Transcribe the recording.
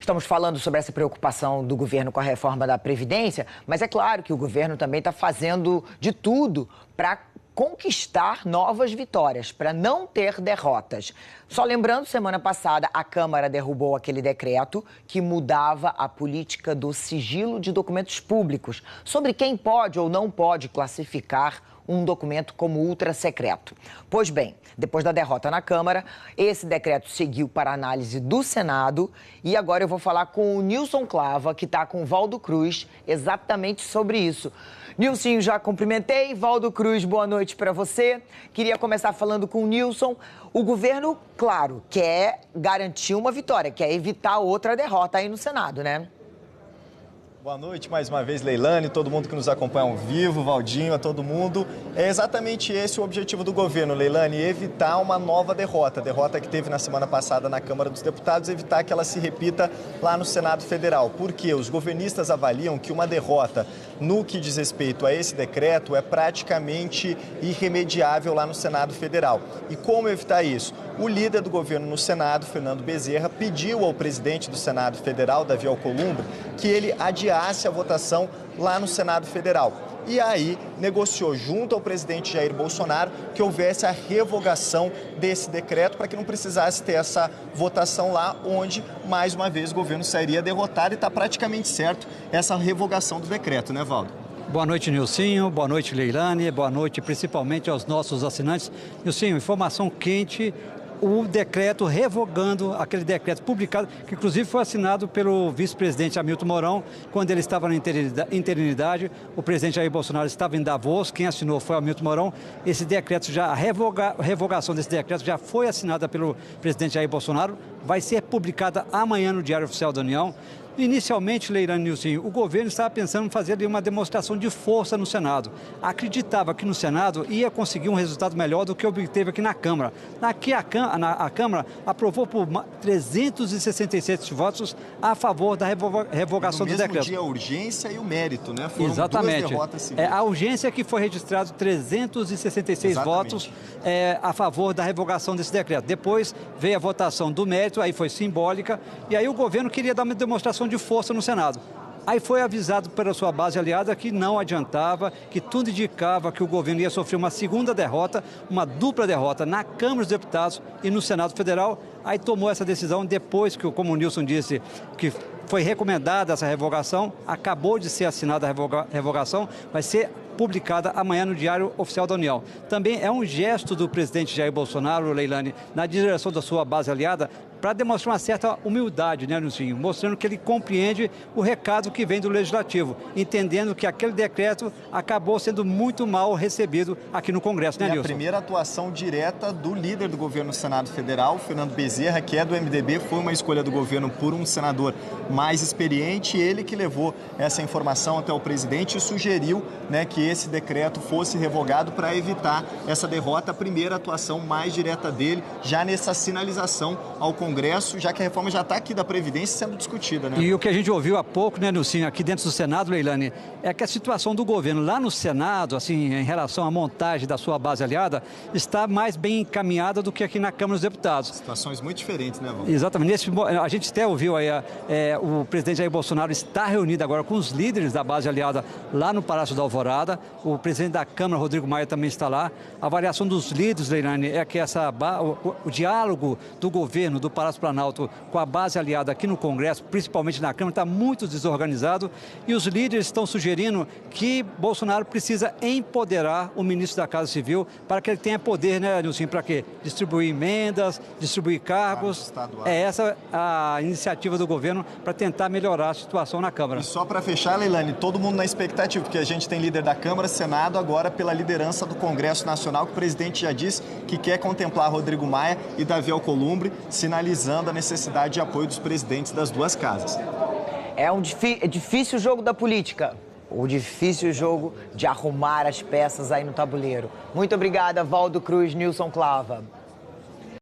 Estamos falando sobre essa preocupação do governo com a reforma da Previdência, mas é claro que o governo também está fazendo de tudo para conquistar novas vitórias, para não ter derrotas. Só lembrando, semana passada, a Câmara derrubou aquele decreto que mudava a política do sigilo de documentos públicos, sobre quem pode ou não pode classificar um documento como ultra-secreto. Pois bem, depois da derrota na Câmara, esse decreto seguiu para análise do Senado e agora eu vou falar com o Nilson Clava, que está com o Valdo Cruz, exatamente sobre isso. Nilson, já cumprimentei. Valdo Cruz, boa noite para você. Queria começar falando com o Nilson. O governo, claro, quer garantir uma vitória, quer evitar outra derrota aí no Senado, né? Boa noite mais uma vez, Leilane, todo mundo que nos acompanha ao vivo, Valdinho, a todo mundo. É exatamente esse o objetivo do governo, Leilane, evitar uma nova derrota. A derrota que teve na semana passada na Câmara dos Deputados, evitar que ela se repita lá no Senado Federal. Porque os governistas avaliam que uma derrota no que diz respeito a esse decreto é praticamente irremediável lá no Senado Federal. E como evitar isso? O líder do governo no Senado, Fernando Bezerra, pediu ao presidente do Senado Federal, Davi Alcolumbre, que ele adiasse a votação lá no Senado Federal. E aí negociou junto ao presidente Jair Bolsonaro que houvesse a revogação desse decreto para que não precisasse ter essa votação lá, onde, mais uma vez, o governo sairia derrotado e está praticamente certo essa revogação do decreto, né, Valdo? Boa noite, Nilcinho. Boa noite, Leilane. Boa noite, principalmente aos nossos assinantes. Nilcinho, informação quente. O decreto revogando aquele decreto publicado, que inclusive foi assinado pelo vice-presidente Hamilton Mourão, quando ele estava na interinidade. O presidente Jair Bolsonaro estava em Davos, quem assinou foi o Hamilton Mourão. Esse decreto, a revogação desse decreto já foi assinada pelo presidente Jair Bolsonaro, vai ser publicada amanhã no Diário Oficial da União. Inicialmente, Leilane, Nilcinho, o governo estava pensando em fazer ali uma demonstração de força no Senado. Acreditava que no Senado ia conseguir um resultado melhor do que obteve aqui na Câmara. Aqui a Câmara aprovou por 367 votos a favor da revogação do decreto. No mesmo dia, a urgência e o mérito, né? Foram Exatamente. Duas derrotas civis. A urgência que foi registrado 366 votos a favor da revogação desse decreto. Depois veio a votação do mérito, aí foi simbólica, e aí o governo queria dar uma demonstração de força no Senado. Aí foi avisado pela sua base aliada que não adiantava, que tudo indicava que o governo ia sofrer uma segunda derrota, uma dupla derrota na Câmara dos Deputados e no Senado Federal. Aí tomou essa decisão depois que, como o Nilson disse, que foi recomendada essa revogação, acabou de ser assinada a revogação, vai ser publicada amanhã no Diário Oficial da União. Também é um gesto do presidente Jair Bolsonaro, Leilane, na direção da sua base aliada, para demonstrar uma certa humildade, né, Nilcinho? Mostrando que ele compreende o recado que vem do Legislativo, entendendo que aquele decreto acabou sendo muito mal recebido aqui no Congresso, né, Nilson? A primeira atuação direta do líder do governo do Senado Federal, Fernando Bezerra, que é do MDB, foi uma escolha do governo por um senador mais experiente, ele que levou essa informação até o presidente e sugeriu, né, que esse decreto fosse revogado para evitar essa derrota, a primeira atuação mais direta dele, já nessa sinalização ao Congresso, já que a reforma já está aqui da Previdência sendo discutida, né? E o que a gente ouviu há pouco, né, Nilcinho, aqui dentro do Senado, Leilane, é que a situação do governo lá no Senado, assim, em relação à montagem da sua base aliada, está mais bem encaminhada do que aqui na Câmara dos Deputados. Situações muito diferentes, né, Valdir? Exatamente. A gente até ouviu aí, o presidente Jair Bolsonaro está reunido agora com os líderes da base aliada lá no Palácio da Alvorada. O presidente da Câmara, Rodrigo Maia, também está lá. A avaliação dos líderes, Leilane, é que o diálogo do governo, do Palácio Planalto, com a base aliada aqui no Congresso, principalmente na Câmara, está muito desorganizado. E os líderes estão sugerindo que Bolsonaro precisa empoderar o ministro da Casa Civil para que ele tenha poder, né, Nilson, para quê? Distribuir emendas, distribuir cargos. É essa a iniciativa do governo para tentar melhorar a situação na Câmara. E só para fechar, Leilane, todo mundo na expectativa, porque a gente tem líder da Câmara, Senado, agora pela liderança do Congresso Nacional, que o presidente já disse que quer contemplar Rodrigo Maia e Davi Alcolumbre, sinalizando a necessidade de apoio dos presidentes das duas casas. É difícil o jogo da política, o difícil jogo de arrumar as peças aí no tabuleiro. Muito obrigada, Valdo Cruz, Nilson Clava.